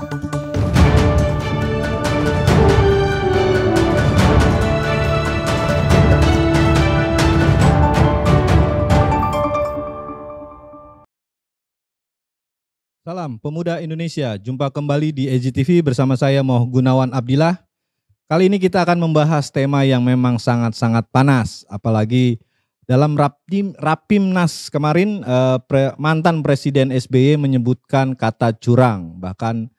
Salam Pemuda Indonesia, jumpa kembali di EJTV bersama saya Moh Gunawan Abdillah. Kali ini kita akan membahas tema yang memang sangat-sangat panas, apalagi dalam Rapimnas kemarin mantan Presiden SBY menyebutkan kata curang, bahkan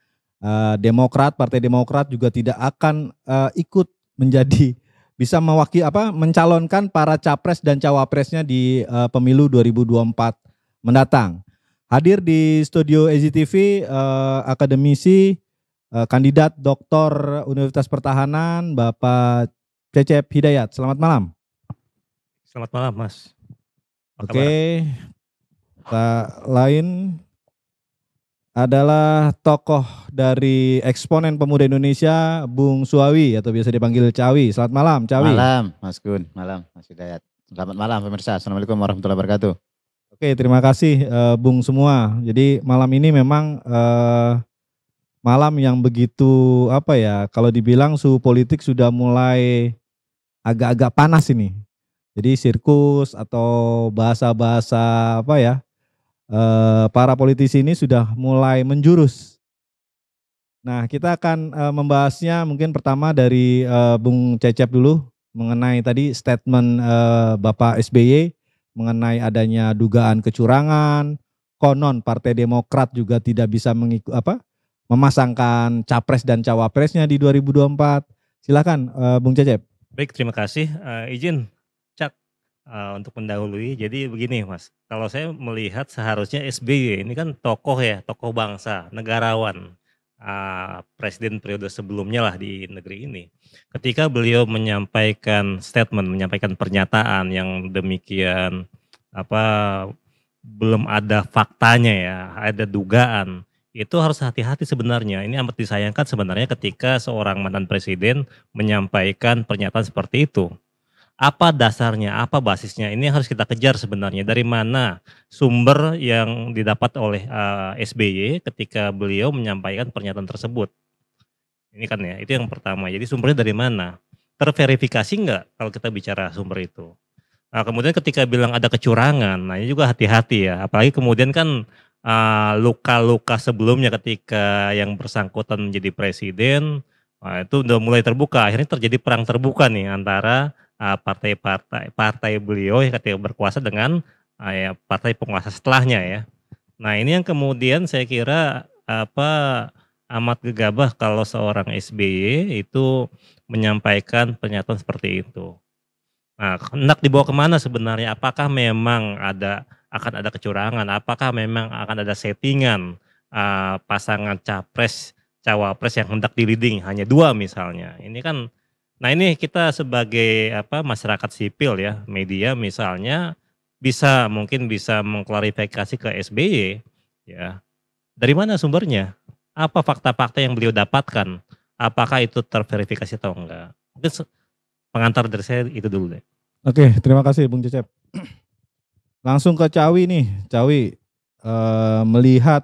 Partai Demokrat juga tidak akan ikut menjadi bisa mencalonkan para capres dan cawapresnya di pemilu 2024 mendatang. Hadir di studio EJTV akademisi kandidat Doktor Universitas Pertahanan Bapak Cecep Hidayat. Selamat malam. Selamat malam, Mas. Oke. Lain adalah tokoh dari eksponen pemuda Indonesia, Bung Suawi atau biasa dipanggil Cawi. Selamat malam, Cawi. Malam, Mas Gun. Malam, Mas Hidayat. Selamat malam pemirsa. Assalamualaikum warahmatullahi wabarakatuh. Oke, terima kasih Bung semua. Jadi malam ini memang malam yang begitu kalau dibilang suhu politik sudah mulai agak-agak panas ini. Jadi sirkus atau bahasa-bahasa para politisi ini sudah mulai menjurus. Nah, kita akan membahasnya mungkin pertama dari Bung Cecep dulu mengenai tadi statement Bapak SBY mengenai adanya dugaan kecurangan, konon Partai Demokrat juga tidak bisa memasangkan capres dan cawapresnya di 2024. Silakan Bung Cecep. Baik, terima kasih. Izin Cak untuk mendahului. Jadi begini Mas, kalau saya melihat seharusnya SBY ini kan tokoh bangsa, negarawan, presiden periode sebelumnya lah di negeri ini. Ketika beliau menyampaikan statement, menyampaikan pernyataan yang demikian belum ada faktanya ya, ada dugaan, itu harus hati-hati sebenarnya. Ini amat disayangkan sebenarnya ketika seorang mantan presiden menyampaikan pernyataan seperti itu. Apa dasarnya, apa basisnya, ini harus kita kejar sebenarnya. Dari mana sumber yang didapat oleh SBY ketika beliau menyampaikan pernyataan tersebut. Ini kan ya, itu yang pertama. Jadi sumbernya dari mana? Terverifikasi enggak kalau kita bicara sumber itu? Nah, kemudian ketika bilang ada kecurangan, nah ini juga hati-hati ya. Apalagi kemudian kan luka-luka sebelumnya ketika yang bersangkutan menjadi presiden, itu udah mulai terbuka. Akhirnya terjadi perang terbuka nih antara partai beliau yang ketika berkuasa dengan partai penguasa setelahnya ya. Nah ini yang kemudian saya kira amat gegabah kalau seorang SBY itu menyampaikan pernyataan seperti itu. Nah hendak dibawa kemana sebenarnya? Apakah memang akan ada kecurangan? Apakah memang akan ada settingan pasangan capres cawapres yang hendak di-leading hanya 2 misalnya? Ini kan. Nah ini kita sebagai masyarakat sipil ya, media misalnya mungkin bisa mengklarifikasi ke SBY ya. Dari mana sumbernya? Apa fakta-fakta yang beliau dapatkan? Apakah itu terverifikasi atau enggak? Mungkin pengantar dari saya itu dulu deh. Oke, terima kasih Bung Cecep. Langsung ke Cawi nih, Cawi melihat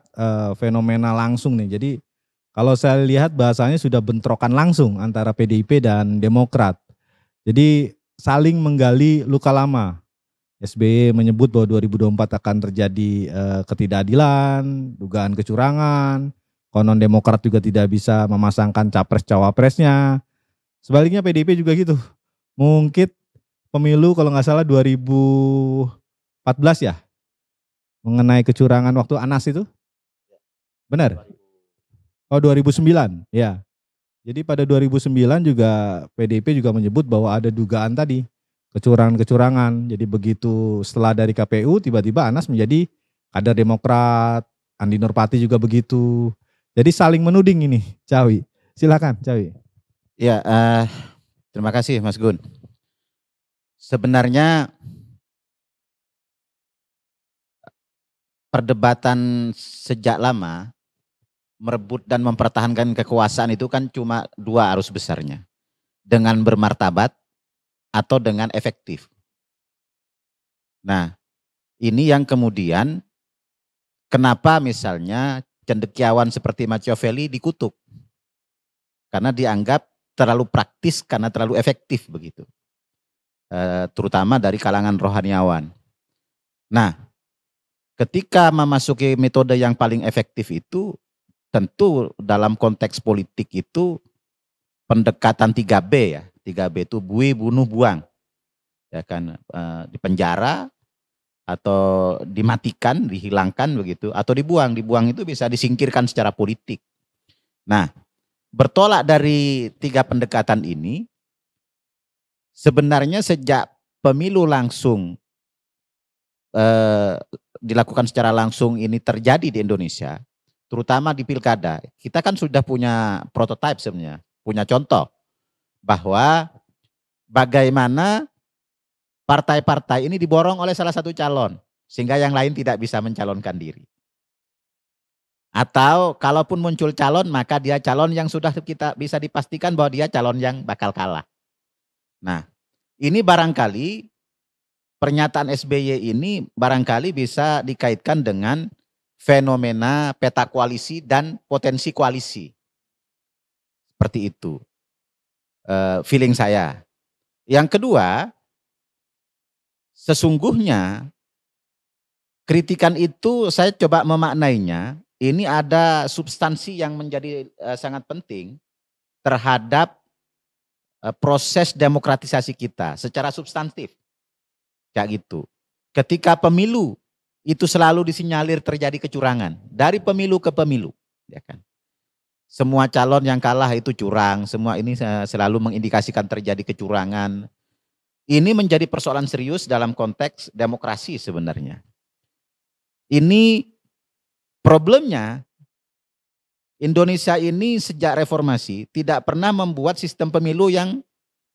fenomena langsung nih. Jadi kalau saya lihat bahasanya sudah bentrokan langsung antara PDIP dan Demokrat. Jadi saling menggali luka lama. SBY menyebut bahwa 2024 akan terjadi ketidakadilan, dugaan kecurangan. Konon Demokrat juga tidak bisa memasangkan capres-cawapresnya. Sebaliknya PDIP juga gitu. Mungkin pemilu kalau nggak salah 2014 ya. Mengenai kecurangan waktu Anas itu. Benar? Oh 2009, ya. Jadi pada 2009 juga PDIP juga menyebut bahwa ada dugaan tadi kecurangan-kecurangan. Jadi begitu setelah dari KPU tiba-tiba Anas menjadi kader Demokrat, Andi Nurpati juga begitu. Jadi saling menuding ini, Cawi. Silakan, Cawi. Ya, terima kasih Mas Gun. Sebenarnya perdebatan sejak lama merebut dan mempertahankan kekuasaan itu kan cuma 2 arus besarnya. Dengan bermartabat atau dengan efektif. Nah, ini yang kemudian kenapa misalnya cendekiawan seperti Machiavelli dikutuk. Karena dianggap terlalu praktis, karena terlalu efektif begitu. Terutama dari kalangan rohaniawan. Nah, ketika memasuki metode yang paling efektif itu, tentu dalam konteks politik itu pendekatan 3B ya. 3B itu bui, bunuh, buang. Ya kan, dipenjara atau dimatikan, dihilangkan begitu, atau dibuang. Dibuang itu bisa disingkirkan secara politik. Nah, bertolak dari 3 pendekatan ini, sebenarnya sejak pemilu langsung dilakukan secara langsung ini terjadi di Indonesia, terutama di pilkada, kita kan sudah punya prototipe sebenarnya, punya contoh bahwa bagaimana partai-partai ini diborong oleh salah satu calon sehingga yang lain tidak bisa mencalonkan diri. Atau kalaupun muncul calon, maka dia calon yang sudah kita bisa dipastikan bahwa dia calon yang bakal kalah. Nah, ini barangkali pernyataan SBY ini barangkali bisa dikaitkan dengan fenomena peta koalisi dan potensi koalisi. Seperti itu feeling saya. Yang kedua, sesungguhnya kritikan itu saya coba memaknainya, ini ada substansi yang menjadi sangat penting terhadap proses demokratisasi kita secara substantif. Kayak gitu. Ketika pemilu itu selalu disinyalir terjadi kecurangan dari pemilu ke pemilu, ya kan. Semua calon yang kalah itu curang, semua ini selalu mengindikasikan terjadi kecurangan. Ini menjadi persoalan serius dalam konteks demokrasi sebenarnya. Ini problemnya, Indonesia ini sejak reformasi tidak pernah membuat sistem pemilu yang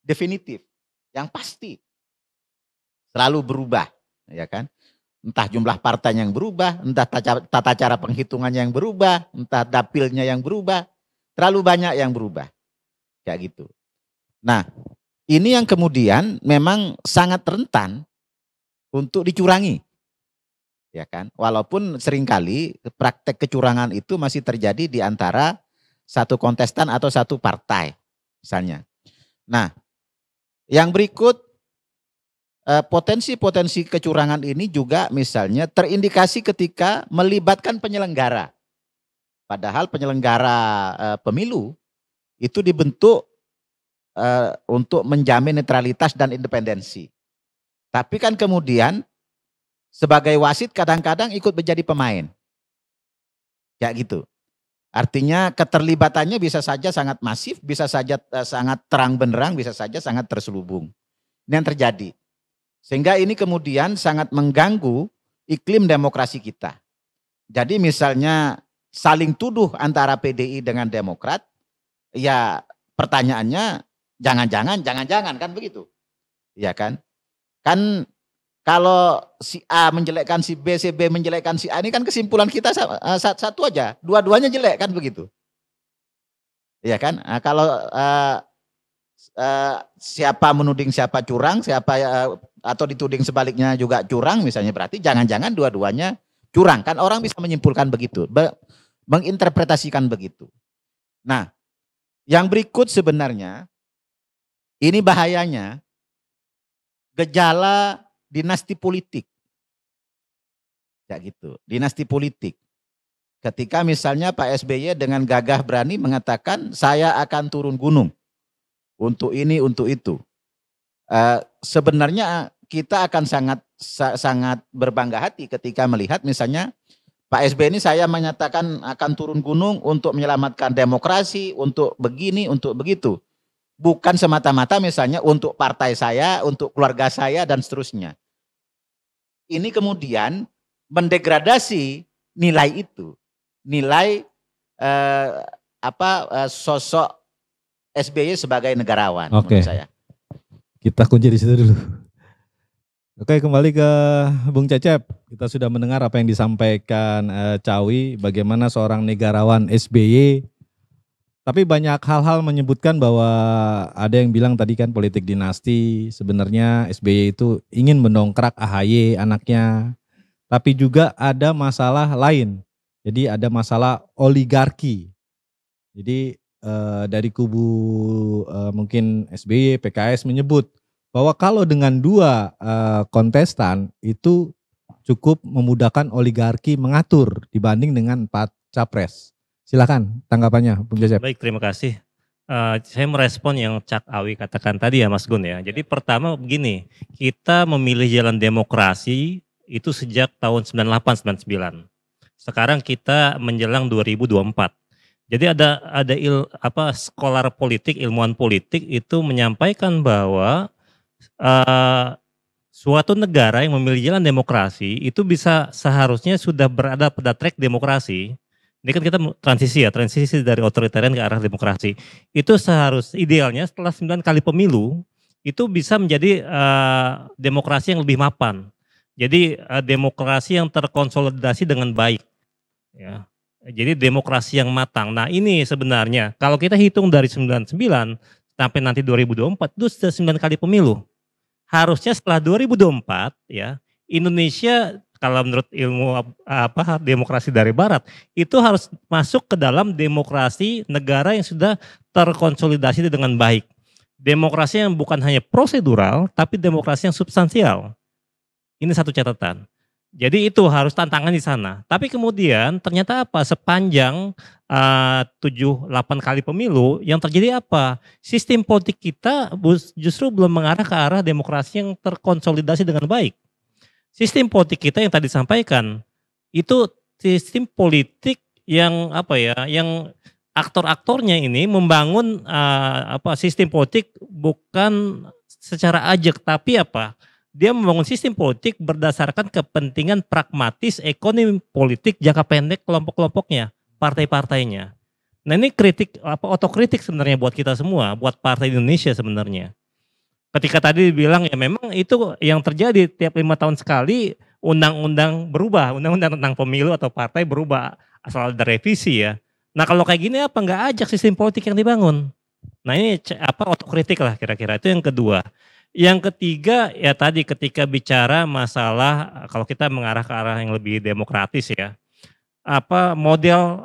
definitif, yang pasti. Selalu berubah, ya kan? Entah jumlah partai yang berubah, entah tata cara penghitungan yang berubah, entah dapilnya yang berubah, terlalu banyak yang berubah. Kayak gitu. Nah, ini yang kemudian memang sangat rentan untuk dicurangi. Ya kan? Walaupun seringkali praktek kecurangan itu masih terjadi di antara satu kontestan atau satu partai misalnya. Nah, yang berikut potensi-potensi kecurangan ini juga misalnya terindikasi ketika melibatkan penyelenggara. Padahal penyelenggara pemilu itu dibentuk untuk menjamin netralitas dan independensi. Tapi kan kemudian sebagai wasit kadang-kadang ikut menjadi pemain. Kayak gitu. Artinya keterlibatannya bisa saja sangat masif, bisa saja sangat terang benderang, bisa saja sangat terselubung. Ini yang terjadi. Sehingga ini kemudian sangat mengganggu iklim demokrasi kita. Jadi misalnya saling tuduh antara PDI dengan Demokrat, ya pertanyaannya jangan-jangan kan begitu. Ya kan? Kan kalau si A menjelekkan si B, si B menjelekkan si A, ini kan kesimpulan kita satu aja, dua-duanya jelek kan begitu. Iya kan? Nah, kalau siapa menuding siapa curang, siapa atau dituding sebaliknya juga curang misalnya, berarti jangan-jangan dua-duanya curang. Kan orang bisa menyimpulkan begitu, menginterpretasikan begitu. Nah, yang berikut sebenarnya ini bahayanya gejala dinasti politik. Ya gitu, dinasti politik. Ketika misalnya Pak SBY dengan gagah berani mengatakan saya akan turun gunung untuk ini, untuk itu. Sebenarnya kita akan sangat berbangga hati ketika melihat misalnya Pak SBY ini saya menyatakan akan turun gunung untuk menyelamatkan demokrasi, untuk begini, untuk begitu. Bukan semata-mata misalnya untuk partai saya, untuk keluarga saya dan seterusnya. Ini kemudian mendegradasi nilai itu, nilai sosok SBY sebagai negarawan. Oke. Menurut saya. Kita kunci di situ dulu. Oke, kembali ke Bung Cecep. Kita sudah mendengar apa yang disampaikan Cawi, bagaimana seorang negarawan SBY. Tapi banyak hal-hal menyebutkan bahwa ada yang bilang tadi kan politik dinasti, sebenarnya SBY itu ingin mendongkrak AHY anaknya. Tapi juga ada masalah lain, Jadi ada masalah oligarki. Jadi dari kubu mungkin SBY, PKS menyebut bahwa kalau dengan 2 kontestan itu cukup memudahkan oligarki mengatur dibanding dengan 4 capres. Silakan tanggapannya, Bung Cecep. Baik, terima kasih. Saya merespon yang Cak Awi katakan tadi ya Mas Gun ya. Jadi pertama begini, kita memilih jalan demokrasi itu sejak tahun 98-99. Sekarang kita menjelang 2024. Jadi ada skolar politik, ilmuwan politik itu menyampaikan bahwa suatu negara yang memilih jalan demokrasi itu bisa seharusnya sudah berada pada track demokrasi. Ini kan kita transisi dari otoritarian ke arah demokrasi. Itu idealnya setelah 9 kali pemilu, itu bisa menjadi demokrasi yang lebih mapan. Jadi demokrasi yang terkonsolidasi dengan baik. Ya. Jadi demokrasi yang matang. Nah ini sebenarnya, kalau kita hitung dari 99 sampai nanti 2024, itu sudah 9 kali pemilu. Harusnya setelah 2024, ya Indonesia kalau menurut ilmu demokrasi dari barat itu harus masuk ke dalam demokrasi negara yang sudah terkonsolidasi dengan baik. Demokrasi yang bukan hanya prosedural tapi demokrasi yang substansial. Ini satu catatan. Jadi itu harus tantangan di sana. Tapi kemudian ternyata apa? Sepanjang 7-8 kali pemilu yang terjadi apa? Sistem politik kita justru belum mengarah ke arah demokrasi yang terkonsolidasi dengan baik. Sistem politik kita yang tadi disampaikan itu sistem politik yang yang aktor-aktornya ini membangun sistem politik bukan secara ajak tapi dia membangun sistem politik berdasarkan kepentingan pragmatis ekonomi politik jangka pendek kelompok-kelompoknya, partai-partainya. Nah ini otokritik sebenarnya buat kita semua, buat partai Indonesia sebenarnya. Ketika tadi dibilang ya memang itu yang terjadi tiap 5 tahun sekali undang-undang berubah, undang-undang tentang pemilu atau partai berubah asal ada revisi ya. Nah kalau kayak gini nggak ajak sistem politik yang dibangun. Nah ini otokritik lah kira-kira, itu yang kedua. Yang ketiga ya tadi ketika bicara masalah kalau kita mengarah ke arah yang lebih demokratis ya, model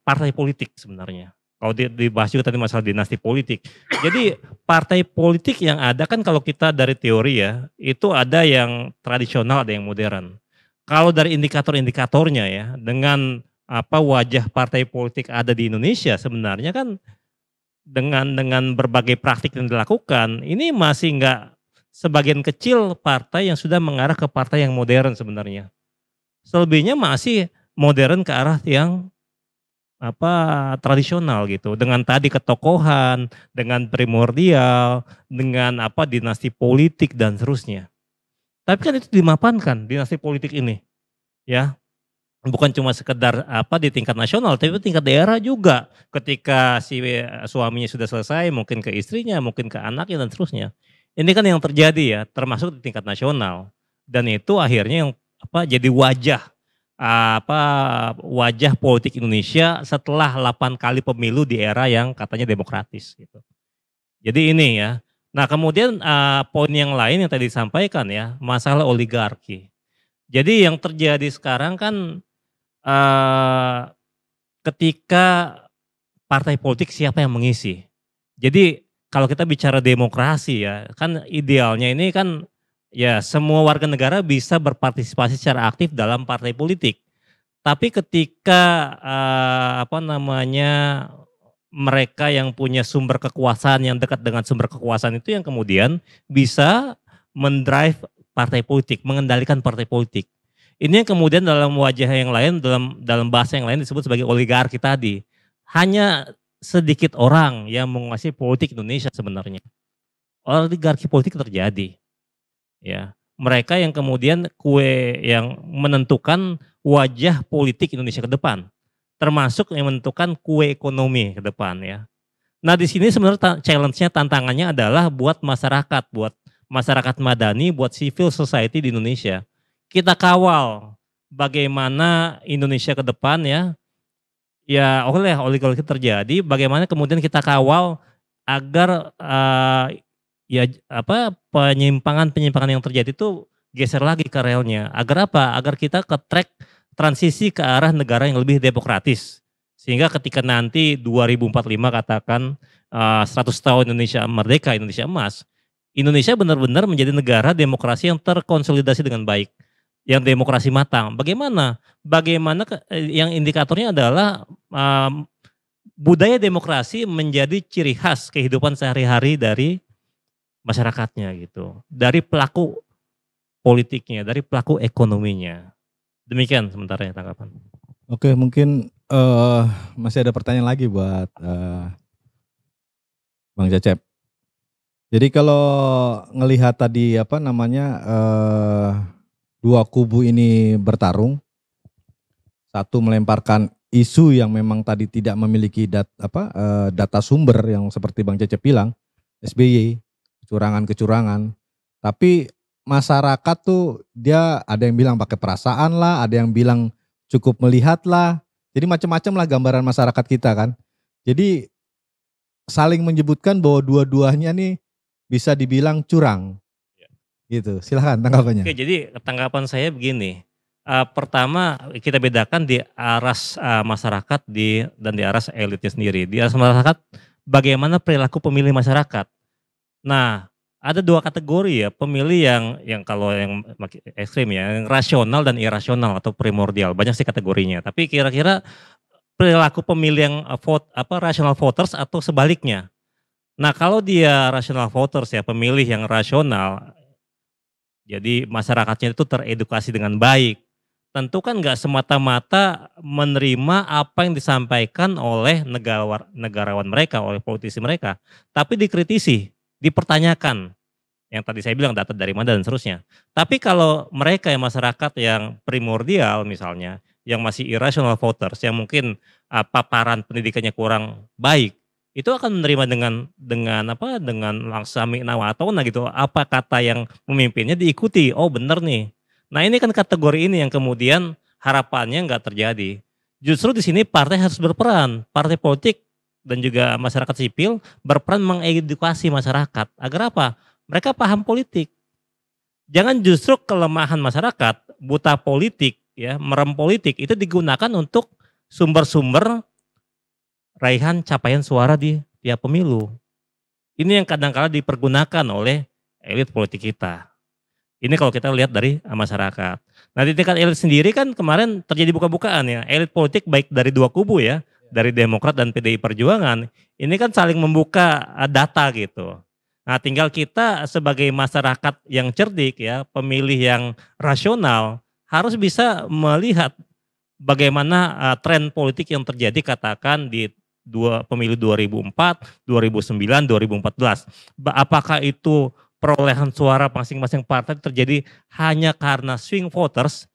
partai politik sebenarnya. Kalau dibahas juga tadi masalah dinasti politik. Jadi partai politik yang ada kan kalau kita dari teori ya, itu ada yang tradisional, ada yang modern. Kalau dari indikator-indikatornya ya, dengan wajah partai politik ada di Indonesia sebenarnya kan dengan berbagai praktik yang dilakukan, ini masih enggak sebagian kecil partai yang sudah mengarah ke partai yang modern sebenarnya. Selebihnya masih modern ke arah yang tradisional gitu, dengan tadi ketokohan, dengan primordial, dengan dinasti politik dan seterusnya. Tapi kan itu dimapankan dinasti politik ini, ya bukan cuma sekedar di tingkat nasional, tapi tingkat daerah juga. Ketika si suaminya sudah selesai, mungkin ke istrinya, mungkin ke anaknya dan seterusnya. Ini kan yang terjadi ya, termasuk di tingkat nasional, dan itu akhirnya yang jadi wajah politik Indonesia setelah 8 kali pemilu di era yang katanya demokratis gitu. Jadi ini ya. Nah kemudian poin yang lain yang tadi disampaikan ya, masalah oligarki. Jadi yang terjadi sekarang kan ketika partai politik siapa yang mengisi. Jadi kalau kita bicara demokrasi ya, kan idealnya ini kan ya semua warga negara bisa berpartisipasi secara aktif dalam partai politik. Tapi ketika mereka yang punya sumber kekuasaan yang dekat dengan sumber kekuasaan itu yang kemudian bisa mendrive partai politik, mengendalikan partai politik. Ini yang kemudian dalam wajah yang lain, dalam bahasa yang lain disebut sebagai oligarki tadi. Hanya sedikit orang yang menguasai politik Indonesia sebenarnya. Oligarki politik terjadi. Ya, mereka yang kemudian yang menentukan wajah politik Indonesia ke depan, termasuk yang menentukan kue ekonomi ke depan ya. Nah di sini sebenarnya challenge-nya, tantangannya adalah buat masyarakat madani, buat civil society di Indonesia. Kita kawal bagaimana Indonesia ke depan ya. Ya oleh oligarki terjadi, bagaimana kemudian kita kawal agar penyimpangan yang terjadi itu geser lagi ke relnya. Agar apa? Agar kita ke track transisi ke arah negara yang lebih demokratis. Sehingga ketika nanti 2045 katakan 100 tahun Indonesia merdeka, Indonesia emas, Indonesia benar-benar menjadi negara demokrasi yang terkonsolidasi dengan baik, yang demokrasi matang. Bagaimana? Bagaimana yang indikatornya adalah budaya demokrasi menjadi ciri khas kehidupan sehari-hari dari masyarakatnya gitu, dari pelaku politiknya, dari pelaku ekonominya. Demikian sementara ya tanggapan. Oke, mungkin masih ada pertanyaan lagi buat Bang Cecep. Jadi kalau ngelihat tadi dua kubu ini bertarung, satu melemparkan isu yang memang tadi tidak memiliki data sumber yang seperti Bang Cecep bilang, SBY, kecurangan-kecurangan. Tapi masyarakat tuh dia ada yang bilang pakai perasaan lah, ada yang bilang cukup melihat lah. Jadi macam-macam lah gambaran masyarakat kita kan. Jadi saling menyebutkan bahwa dua-duanya nih bisa dibilang curang. Gitu. Silakan tanggapannya. Oke, jadi tanggapan saya begini. Pertama kita bedakan di aras masyarakat dan di aras elitnya sendiri. Di aras masyarakat bagaimana perilaku pemilih masyarakat. Nah, ada dua kategori ya, pemilih yang kalau yang ekstrim ya, yang rasional dan irasional atau primordial. Banyak sih kategorinya. Tapi kira-kira perilaku pemilih yang rational voters atau sebaliknya. Nah, kalau dia rational voters ya, pemilih yang rasional, jadi masyarakatnya itu teredukasi dengan baik. Tentu kan nggak semata-mata menerima apa yang disampaikan oleh negarawan mereka, oleh politisi mereka. Tapi dikritisi, dipertanyakan. Yang tadi saya bilang data dari mana dan seterusnya. Tapi kalau mereka yang masyarakat yang primordial misalnya, yang masih irrational voters, yang mungkin paparan pendidikannya kurang baik, itu akan menerima dengan langsami nawatona gitu, apa kata yang memimpinnya diikuti, oh benar nih. Nah ini kan kategori ini yang kemudian harapannya nggak terjadi. Justru di sini partai harus berperan, partai politik dan juga masyarakat sipil berperan mengedukasi masyarakat. Agar apa? Mereka paham politik. Jangan justru kelemahan masyarakat, buta politik, ya merem politik itu digunakan untuk sumber-sumber raihan capaian suara di tiap pemilu. Ini yang kadang-kala dipergunakan oleh elit politik kita. Ini kalau kita lihat dari masyarakat. Nah di tingkat elit sendiri kan kemarin terjadi buka-bukaan ya. Elit politik baik dari dua kubu ya, dari Demokrat dan PDI Perjuangan. Ini kan saling membuka data gitu. Nah tinggal kita sebagai masyarakat yang cerdik ya, pemilih yang rasional harus bisa melihat bagaimana tren politik yang terjadi katakan di pemilu 2004, 2009, 2014. Apakah itu perolehan suara masing-masing partai terjadi hanya karena swing voters,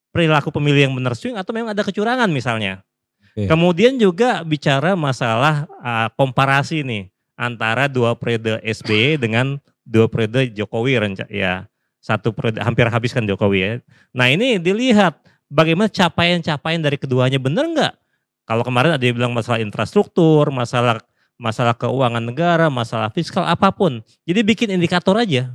perilaku pemilih yang benar swing atau memang ada kecurangan misalnya. Oke. Kemudian juga bicara masalah komparasi nih antara dua periode SBY dengan dua periode Jokowi ya. Satu periode hampir habiskan Jokowi ya. Nah ini dilihat bagaimana capaian-capaian dari keduanya benar enggak? Kalau kemarin ada yang bilang masalah infrastruktur, masalah keuangan negara, masalah fiskal, apapun. Jadi bikin indikator aja.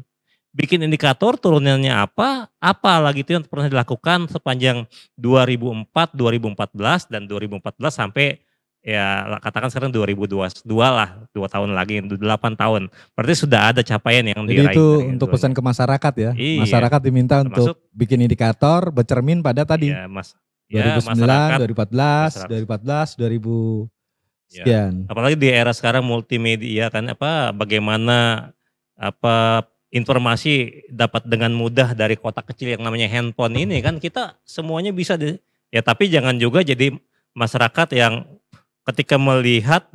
Bikin indikator turunannya apa lagi itu yang pernah dilakukan sepanjang 2004, 2014, dan 2014 sampai ya katakan sekarang 2022 lah, 2 tahun lagi, 8 tahun. Berarti sudah ada capaian yang diraih. Jadi itu untuk pesan ke masyarakat ya. Iya. Masyarakat diminta untuk bikin indikator bercermin pada tadi. Iya, 2009, 2014, 2000 sekian. Ya, apalagi di era sekarang multimedia kan bagaimana informasi dapat dengan mudah dari kotak kecil yang namanya handphone ini kan kita semuanya bisa ya tapi jangan juga jadi masyarakat yang ketika melihat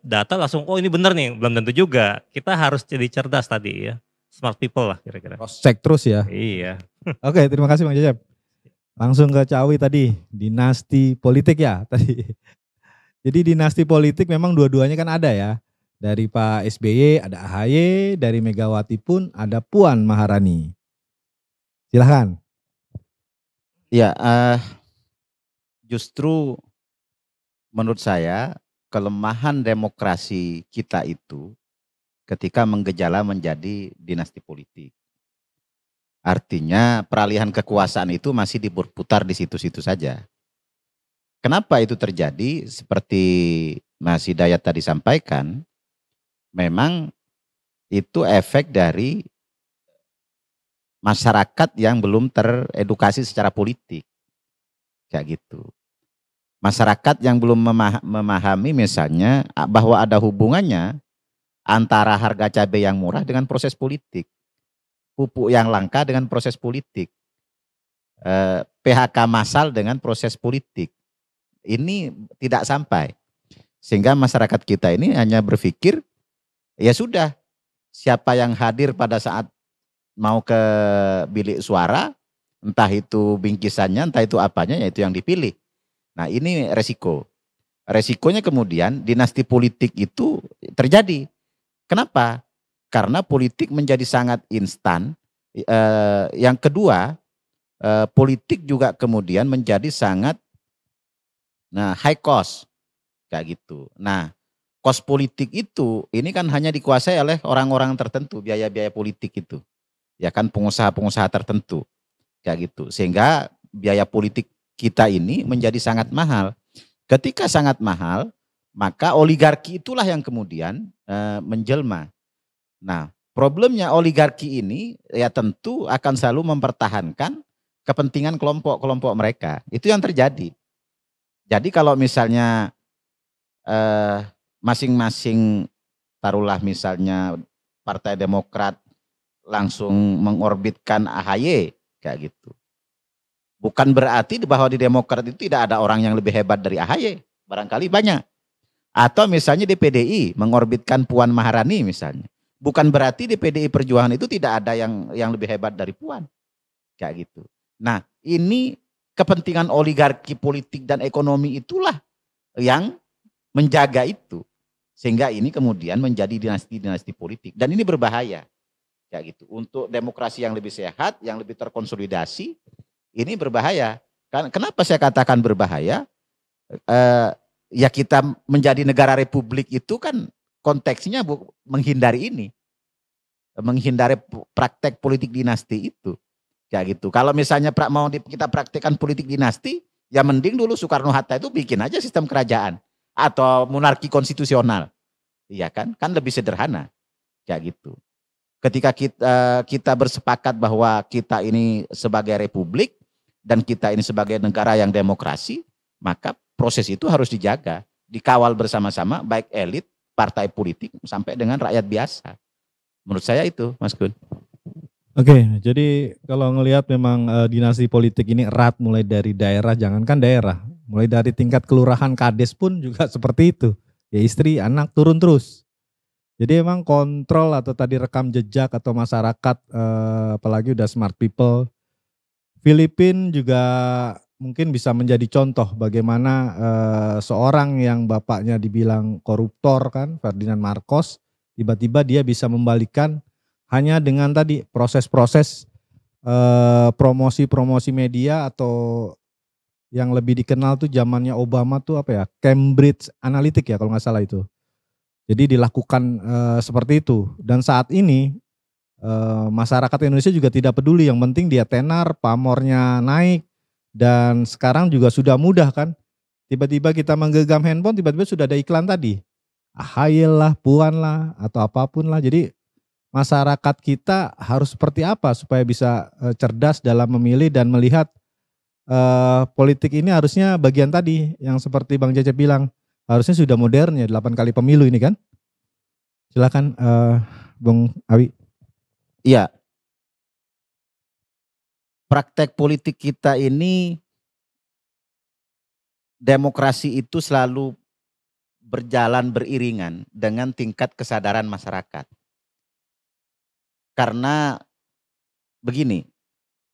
data langsung oh ini benar nih, belum tentu juga. Kita harus jadi cerdas tadi ya. Smart people lah kira-kira. Cek terus ya. Iya. Oke, terima kasih Bang Cecep. Langsung ke Cawi tadi, dinasti politik ya tadi. Jadi dinasti politik memang dua-duanya kan ada ya. Dari Pak SBY ada AHY, dari Megawati pun ada Puan Maharani. Silahkan. Ya, justru menurut saya kelemahan demokrasi kita itu ketika menggejala menjadi dinasti politik. Artinya peralihan kekuasaan itu masih diputar di situ-situ saja. Kenapa itu terjadi? Seperti Mas Hidayat tadi sampaikan, memang itu efek dari masyarakat yang belum teredukasi secara politik. Kayak gitu. Masyarakat yang belum memahami misalnya bahwa ada hubungannya antara harga cabai yang murah dengan proses politik, pupuk yang langka dengan proses politik, PHK massal dengan proses politik. Ini tidak sampai. Sehingga masyarakat kita ini hanya berpikir, ya sudah, siapa yang hadir pada saat mau ke bilik suara, entah itu bingkisannya, entah itu apanya, ya itu yang dipilih. Nah ini resiko. Resikonya kemudian dinasti politik itu terjadi. Kenapa? Karena politik menjadi sangat instan. Yang kedua, politik juga kemudian menjadi sangat high cost. Kayak gitu. Nah, cost politik itu ini kan hanya dikuasai oleh orang-orang tertentu, biaya-biaya politik itu. Ya kan pengusaha-pengusaha tertentu. Kayak gitu. Sehingga biaya politik kita ini menjadi sangat mahal. Ketika sangat mahal, maka oligarki itulah yang kemudian menjelma. Nah, problemnya oligarki ini ya tentu akan selalu mempertahankan kepentingan kelompok-kelompok mereka. Itu yang terjadi. Jadi kalau misalnya masing-masing taruhlah misalnya Partai Demokrat langsung mengorbitkan AHY kayak gitu. Bukan berarti bahwa di Demokrat itu tidak ada orang yang lebih hebat dari AHY. Barangkali banyak. Atau misalnya di PDI mengorbitkan Puan Maharani misalnya. Bukan berarti di PDI Perjuangan itu tidak ada yang lebih hebat dari Puan. Kayak gitu. Nah ini kepentingan oligarki politik dan ekonomi itulah yang menjaga itu. Sehingga ini kemudian menjadi dinasti-dinasti politik. Dan ini berbahaya. Kayak gitu. Untuk demokrasi yang lebih sehat, yang lebih terkonsolidasi, ini berbahaya. Kenapa saya katakan berbahaya? Ya kita menjadi negara republik itu kan konteksnya menghindari ini. Menghindari praktek politik dinasti itu. Kayak gitu. Kalau misalnya mau kita praktekkan politik dinasti, ya mending dulu Soekarno-Hatta itu bikin aja sistem kerajaan. Atau monarki konstitusional. Iya kan? Kan lebih sederhana. Kayak gitu. Ketika kita bersepakat bahwa kita ini sebagai republik, dan kita ini sebagai negara yang demokrasi, maka proses itu harus dijaga, dikawal bersama-sama, baik elit, partai politik, sampai dengan rakyat biasa. Menurut saya itu, Mas Gun. Oke, jadi kalau ngelihat memang dinasti politik ini erat mulai dari daerah, jangankan daerah, mulai dari tingkat kelurahan, kades pun juga seperti itu. Ya istri, anak turun terus. Jadi emang kontrol atau tadi rekam jejak atau masyarakat, apalagi udah smart people, Filipina juga mungkin bisa menjadi contoh bagaimana seorang yang bapaknya dibilang koruptor kan, Ferdinand Marcos, tiba-tiba dia bisa membalikan hanya dengan tadi proses-proses promosi-promosi media atau yang lebih dikenal tuh zamannya Obama tuh apa ya, Cambridge Analytica ya kalau nggak salah itu. Jadi dilakukan seperti itu dan saat ini masyarakat Indonesia juga tidak peduli, yang penting dia tenar, pamornya naik, dan sekarang juga sudah mudah kan, tiba-tiba kita menggenggam handphone, tiba-tiba sudah ada iklan tadi, AHY lah, Puan lah, atau apapun lah. Jadi masyarakat kita harus seperti apa supaya bisa cerdas dalam memilih dan melihat politik ini harusnya bagian tadi, yang seperti Bang Cecep bilang, harusnya sudah modern ya, 8 kali pemilu ini kan. Silakan Bung Awi. Iya, praktek politik kita ini, demokrasi itu selalu berjalan beriringan dengan tingkat kesadaran masyarakat. Karena begini,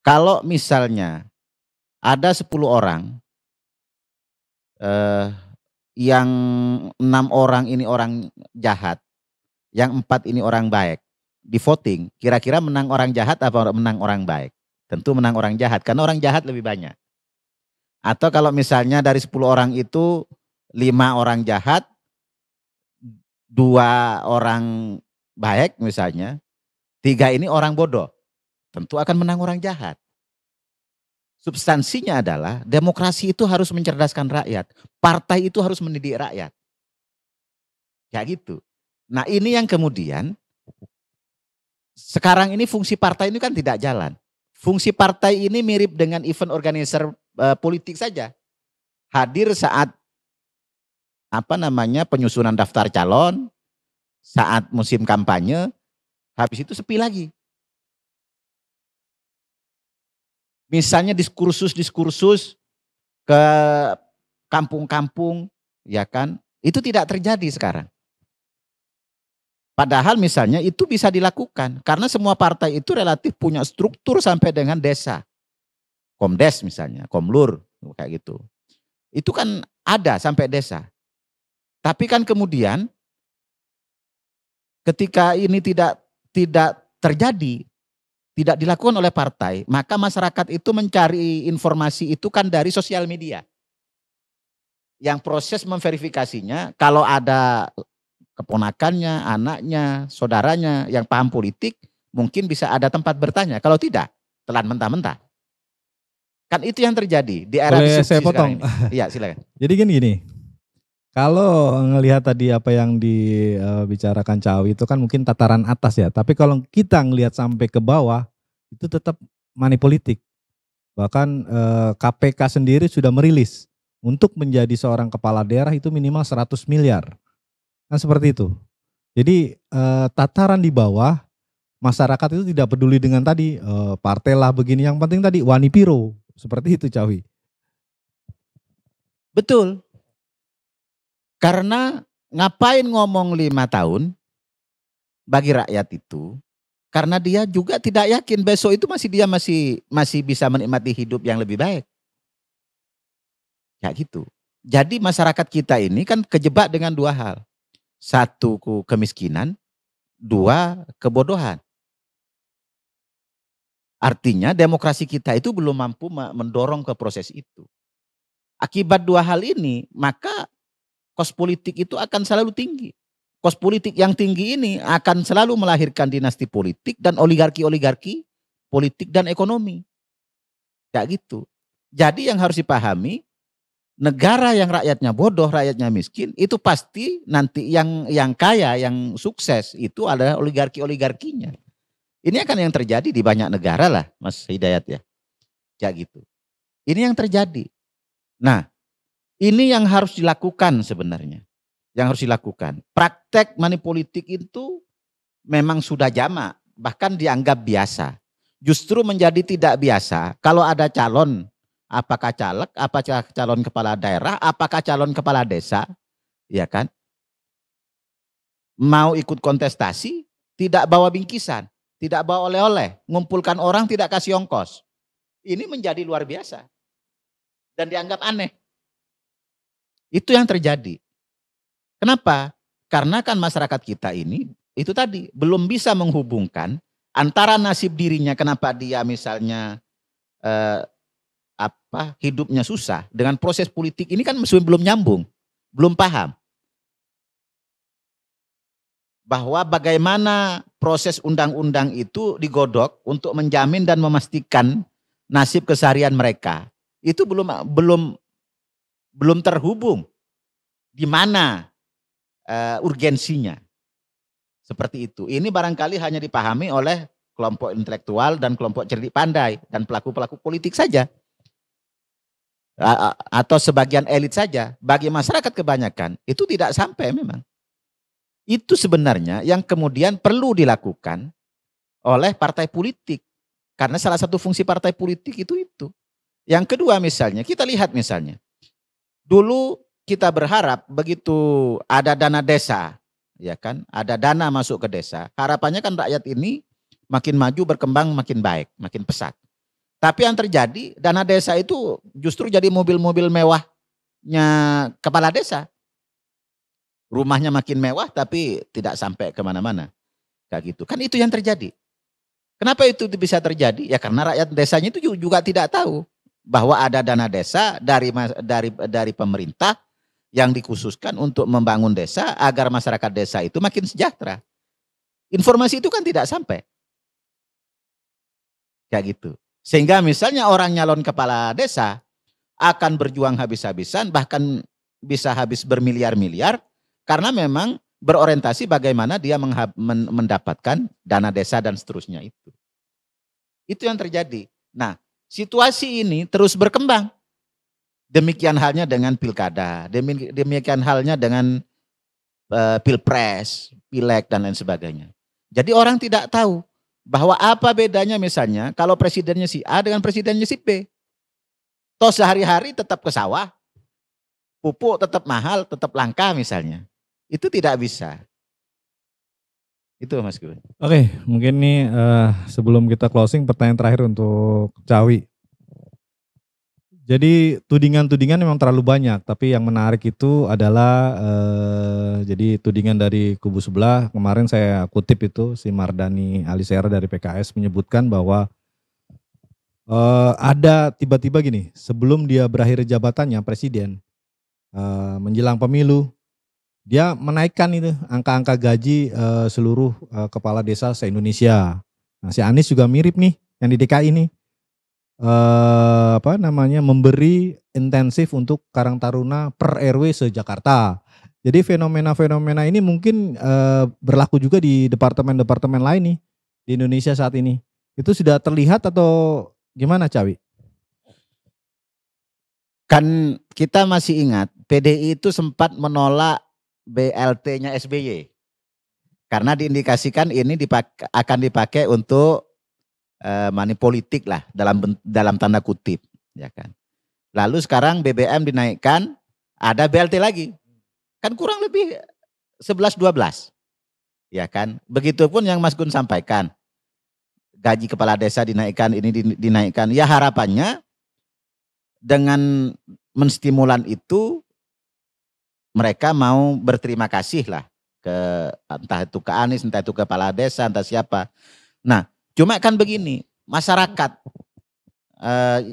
kalau misalnya ada 10 orang, yang 6 orang ini orang jahat, yang 4 ini orang baik, di voting, kira-kira menang orang jahat apa menang orang baik? Tentu menang orang jahat, karena orang jahat lebih banyak. Atau kalau misalnya dari 10 orang itu 5 orang jahat, 2 orang baik misalnya, 3 ini orang bodoh. tentu akan menang orang jahat. Substansinya adalah demokrasi itu harus mencerdaskan rakyat. Partai itu harus mendidik rakyat. Ya gitu. Nah ini yang kemudian sekarang ini fungsi partai ini kan tidak jalan. Fungsi partai ini mirip dengan event organizer politik saja. Hadir saat penyusunan daftar calon, saat musim kampanye, habis itu sepi lagi. Misalnya diskursus ke kampung-kampung, ya kan? Itu tidak terjadi sekarang. Padahal misalnya itu bisa dilakukan karena semua partai itu relatif punya struktur sampai dengan desa. Komdes misalnya, Komlur kayak gitu. Itu kan ada sampai desa. Tapi kan kemudian ketika ini tidak terjadi, tidak dilakukan oleh partai, maka masyarakat itu mencari informasi itu kan dari sosial media. Yang proses memverifikasinya kalau ada keponakannya, anaknya, saudaranya yang paham politik, mungkin bisa ada tempat bertanya. Kalau tidak, telan mentah-mentah. Kan itu yang terjadi di era Boleh saya potong? Iya, silakan. Jadi gini, kalau ngelihat tadi apa yang dibicarakan Cawi itu kan mungkin tataran atas ya. Tapi kalau kita ngelihat sampai ke bawah, itu tetap money politik. Bahkan KPK sendiri sudah merilis untuk menjadi seorang kepala daerah itu minimal 100 miliar. Kan seperti itu. Jadi tataran di bawah, masyarakat itu tidak peduli dengan tadi partai lah begini. Yang penting tadi wani piro. Seperti itu Cawi. Betul. Karena ngapain ngomong 5 tahun bagi rakyat itu, karena dia juga tidak yakin besok itu masih bisa menikmati hidup yang lebih baik. Ya gitu. Jadi masyarakat kita ini kan kejebak dengan 2 hal. 1 kemiskinan, 2 kebodohan. Artinya demokrasi kita itu belum mampu mendorong ke proses itu. Akibat 2 hal ini, maka kos politik itu akan selalu tinggi. Kos politik yang tinggi ini akan selalu melahirkan dinasti politik dan oligarki-oligarki politik dan ekonomi. Kayak gitu. Jadi yang harus dipahami, negara yang rakyatnya bodoh, rakyatnya miskin, itu pasti nanti yang kaya, yang sukses itu adalah oligarki-oligarkinya. Ini akan yang terjadi di banyak negara lah, Mas Hidayat ya. Kayak gitu. Ini yang terjadi. Nah, ini yang harus dilakukan sebenarnya. Yang harus dilakukan. Praktek money politik itu memang sudah jamak, bahkan dianggap biasa. Justru menjadi tidak biasa kalau ada calon, apakah caleg, apakah calon kepala daerah, apakah calon kepala desa, ya kan? Mau ikut kontestasi, tidak bawa bingkisan, tidak bawa oleh-oleh, ngumpulkan orang tidak kasih ongkos. Ini menjadi luar biasa dan dianggap aneh. Itu yang terjadi. Kenapa? Karena kan masyarakat kita ini itu tadi belum bisa menghubungkan antara nasib dirinya kenapa dia misalnya hidupnya susah dengan proses politik ini kan masih belum nyambung, belum paham bahwa bagaimana proses undang-undang itu digodok untuk menjamin dan memastikan nasib keseharian mereka itu belum terhubung di mana urgensinya. Seperti itu. Ini barangkali hanya dipahami oleh kelompok intelektual dan kelompok cerdik pandai dan pelaku-pelaku politik saja. Atau sebagian elit saja. Bagi masyarakat kebanyakan itu tidak sampai memang. Itu sebenarnya yang kemudian perlu dilakukan oleh partai politik. Karena salah satu fungsi partai politik itu. Yang kedua misalnya, kita lihat misalnya. Dulu kita berharap begitu ada dana desa, ya kan, ada dana masuk ke desa, harapannya kan rakyat ini makin maju, berkembang, makin baik, makin pesat. Tapi yang terjadi, dana desa itu justru jadi mobil-mobil mewahnya kepala desa. Rumahnya makin mewah tapi tidak sampai kemana-mana. Kayak gitu, kan itu yang terjadi. Kenapa itu bisa terjadi? Ya karena rakyat desanya itu juga tidak tahu bahwa ada dana desa dari pemerintah yang dikhususkan untuk membangun desa agar masyarakat desa itu makin sejahtera. Informasi itu kan tidak sampai. Kayak gitu. Sehingga misalnya orang nyalon kepala desa akan berjuang habis-habisan, bahkan bisa habis bermiliar-miliar, karena memang berorientasi bagaimana dia mendapatkan dana desa dan seterusnya itu. Itu yang terjadi. Nah, situasi ini terus berkembang. Demikian halnya dengan pilkada, demikian halnya dengan pilpres, pileg, dan lain sebagainya. Jadi orang tidak tahu bahwa apa bedanya misalnya kalau presidennya si A dengan presidennya si B. Toh sehari-hari tetap ke sawah, pupuk tetap mahal, tetap langka misalnya. Itu tidak bisa. Itu Mas Gun. Oke, mungkin nih sebelum kita closing, pertanyaan terakhir untuk Cawi. Jadi tudingan-tudingan memang terlalu banyak, tapi yang menarik itu adalah jadi tudingan dari kubu sebelah. Kemarin saya kutip itu si Mardani Alisera dari PKS menyebutkan bahwa ada tiba-tiba gini, sebelum dia berakhir jabatannya presiden, menjelang pemilu, dia menaikkan itu angka-angka gaji seluruh kepala desa se-Indonesia. Nah, si Anies juga mirip nih yang di DKI ini. Memberi intensif untuk Karang Taruna per RW se-Jakarta. Jadi fenomena-fenomena ini mungkin berlaku juga di departemen-departemen lain nih di Indonesia saat ini. Itu sudah terlihat atau gimana, Cawi? Kan kita masih ingat PDI itu sempat menolak BLT-nya SBY. Karena diindikasikan ini akan dipakai untuk money politik lah dalam tanda kutip, ya kan. Lalu sekarang BBM dinaikkan, ada BLT lagi. Kan kurang lebih 11-12. Ya kan? Begitupun yang Mas Gun sampaikan. Gaji kepala desa dinaikkan, ini dinaikkan. Ya harapannya dengan menstimulan itu mereka mau berterima kasih lah ke entah itu ke Anies, entah itu ke kepala desa, entah siapa. Nah, cuma kan begini, masyarakat